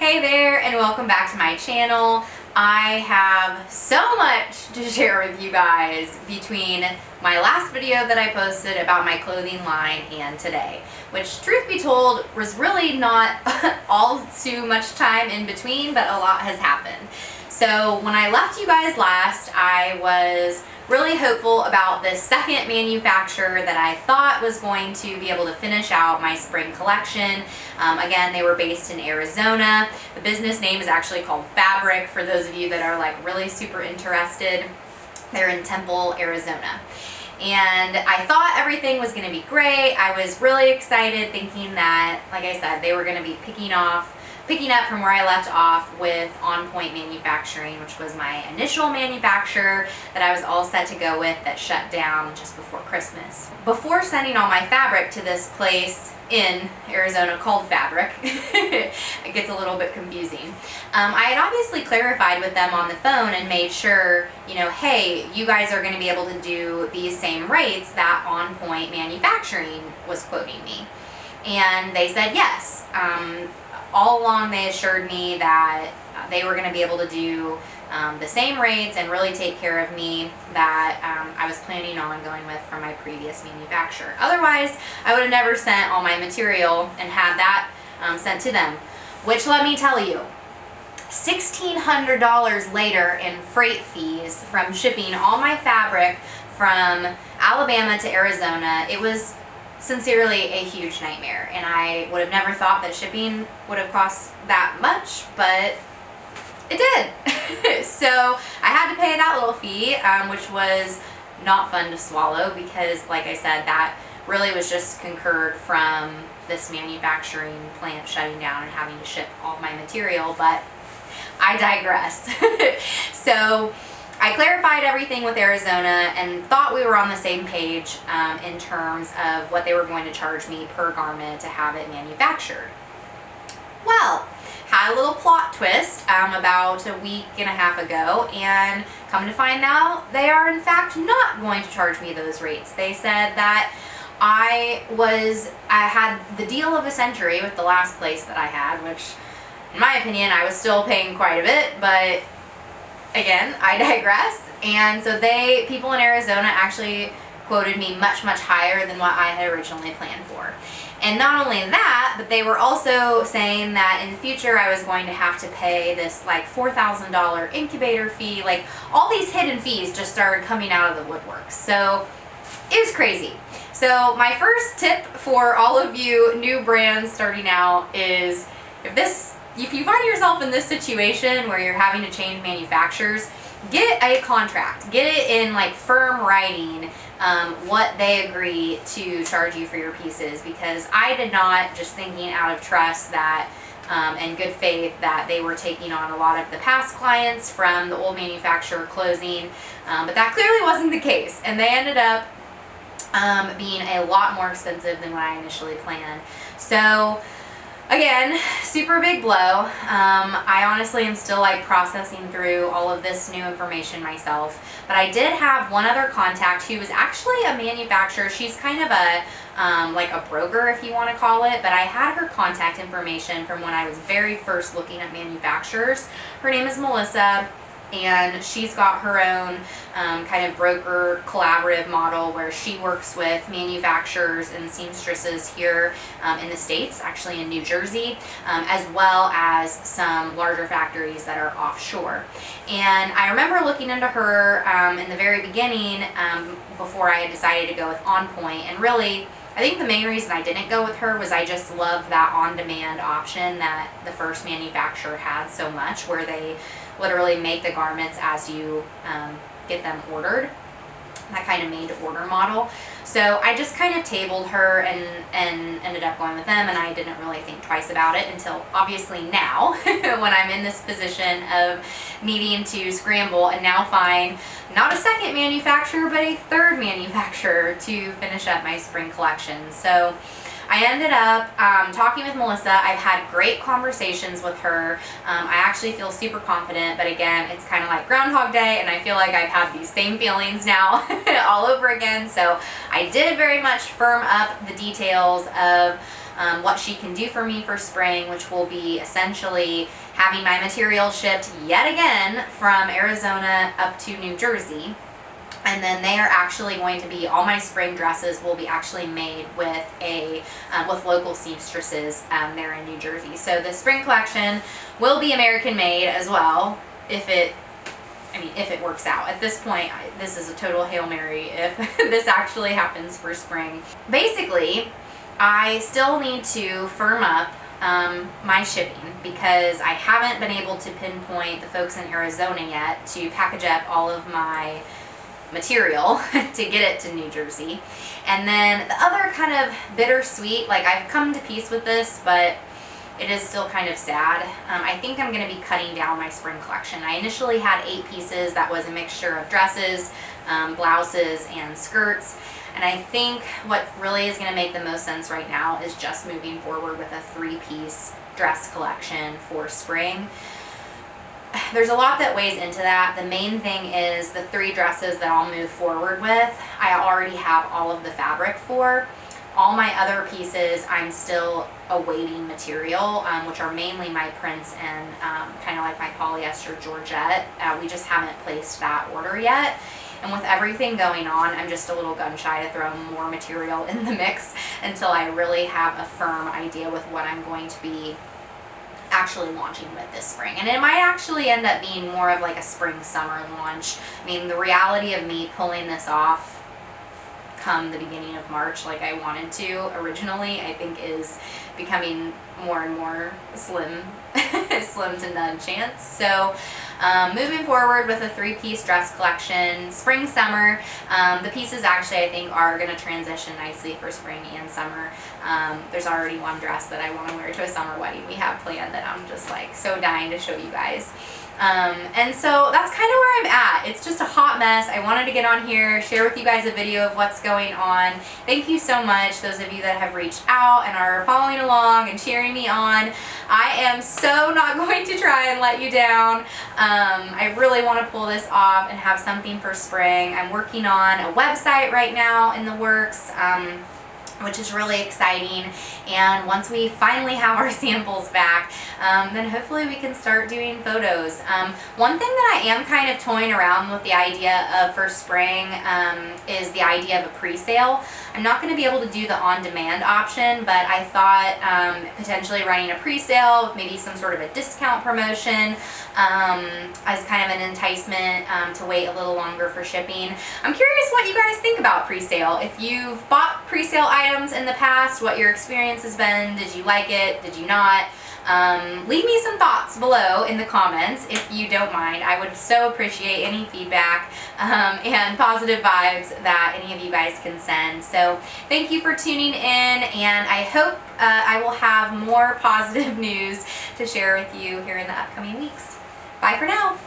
Hey there, and welcome back to my channel. I have so much to share with you guys between my last video that I posted about my clothing line and today, which, truth be told, was really not all too much time in between, but a lot has happened. So when I left you guys last, I was really hopeful about this second manufacturer that I thought was going to be able to finish out my spring collection. Again, they were based in Arizona. The business name is actually called Fabric, for those of you that are like really super interested. They're in Temple, Arizona. And I thought everything was going to be great. I was really excited, thinking that, like I said, they were going to be picking up from where I left off with On Point Manufacturing, which was my initial manufacturer that I was all set to go with that shut down just before Christmas. Before sending all my fabric to this place in Arizona called Fabric, it gets a little bit confusing. I had obviously clarified with them on the phone and made sure, hey, you guys are going to be able to do these same rates that On Point Manufacturing was quoting me. And they said yes. All along they assured me that they were going to be able to do the same rates and really take care of me that I was planning on going with from my previous manufacturer. Otherwise, I would have never sent all my material and had that sent to them. Which, let me tell you, $1,600 later in freight fees from shipping all my fabric from Alabama to Arizona. It was sincerely a huge nightmare, and I would have never thought that shipping would have cost that much, but it did. So I had to pay that little fee, which was not fun to swallow because, like I said, that really was just concurred from this manufacturing plant shutting down and having to ship all my material, but I digress. So I clarified everything with Arizona and thought we were on the same page in terms of what they were going to charge me per garment to have it manufactured. Well, had a little plot twist about a week and a half ago, and come to find out, they are in fact not going to charge me those rates. They said that I had the deal of a century with the last place that I had, which in my opinion I was still paying quite a bit, but again, I digress. And so people in Arizona actually quoted me much, much higher than what I had originally planned for. And not only that, but they were also saying that in the future I was going to have to pay this like $4,000 incubator fee. Like, all these hidden fees just started coming out of the woodwork. So it was crazy. So my first tip for all of you new brands starting out is, if you find yourself in this situation where you're having to change manufacturers, get a contract. Get it in like firm writing, what they agree to charge you for your pieces, because I did not, just thinking out of trust that and good faith that they were taking on a lot of the past clients from the old manufacturer closing, but that clearly wasn't the case, and they ended up being a lot more expensive than what I initially planned. So again, super big blow. I honestly am still like processing through all of this new information myself, but I did have one other contact who was actually a manufacturer. She's kind of a like a broker, if you want to call it, but I had her contact information from when I was very first looking at manufacturers. Her name is Melissa, and she's got her own kind of broker collaborative model where she works with manufacturers and seamstresses here in the States, actually in New Jersey, as well as some larger factories that are offshore. And I remember looking into her in the very beginning before I had decided to go with On Point, and really, I think the main reason I didn't go with her was I just loved that on-demand option that the first manufacturer had so much, where they literally make the garments as you get them ordered, that kind of made-to-order model. So I just kind of tabled her and ended up going with them, and I didn't really think twice about it until obviously now when I'm in this position of needing to scramble and now find not a second manufacturer but a third manufacturer to finish up my spring collection. So I ended up talking with Melissa. I've had great conversations with her. I actually feel super confident, but again, it's kind of like Groundhog Day, and I feel like I've had these same feelings now all over again. So I did very much firm up the details of what she can do for me for spring, which will be essentially having my material shipped yet again from Arizona up to New Jersey. And then they are actually going to be, all my spring dresses will be actually made with with local seamstresses there in New Jersey. So the spring collection will be American made as well, if it works out. At this point, this is a total Hail Mary if this actually happens for spring. Basically, I still need to firm up my shipping because I haven't been able to pinpoint the folks in Arizona yet to package up all of my material to get it to New Jersey. And then the other kind of bittersweet, like I've come to peace with this, but it is still kind of sad. I think I'm going to be cutting down my spring collection. I initially had 8 pieces. That was a mixture of dresses, blouses, and skirts. And I think what really is going to make the most sense right now is just moving forward with a 3-piece dress collection for spring. There's a lot that weighs into that. The main thing is the 3 dresses that I'll move forward with, I already have all of the fabric for. All my other pieces, I'm still awaiting material, which are mainly my prints and kind of like my polyester Georgette. We just haven't placed that order yet. And with everything going on, I'm just a little gun shy to throw more material in the mix until I really have a firm idea with what I'm going to be actually launching with this spring. And it might actually end up being more of like a spring-summer launch. I mean, the reality of me pulling this off come the beginning of March like I wanted to originally, I think is becoming more and more slim to none chance. So moving forward with a 3-piece dress collection, spring, summer. The pieces actually I think are going to transition nicely for spring and summer. There's already one dress that I want to wear to a summer wedding we have planned that I'm just like so dying to show you guys. And so that's kind of where I'm at. It's just a hot mess. I wanted to get on here, share with you guys a video of what's going on. Thank you so much, those of you that have reached out and are following along and cheering me on. I am so not going to try and let you down. I really want to pull this off and have something for spring. I'm working on a website right now in the works, which is really exciting. And once we finally have our samples back, then hopefully we can start doing photos. One thing that I am kind of toying around with the idea of for spring is the idea of a pre-sale. I'm not going to be able to do the on-demand option, but I thought potentially running a pre-sale with maybe some sort of a discount promotion as kind of an enticement to wait a little longer for shipping. I'm curious what you guys think about pre-sale. If you've bought pre-sale items in the past, what your experience has been. Did you like it? Did you not? Leave me some thoughts below in the comments if you don't mind. I would so appreciate any feedback and positive vibes that any of you guys can send. So thank you for tuning in, and I hope I will have more positive news to share with you here in the upcoming weeks. Bye for now.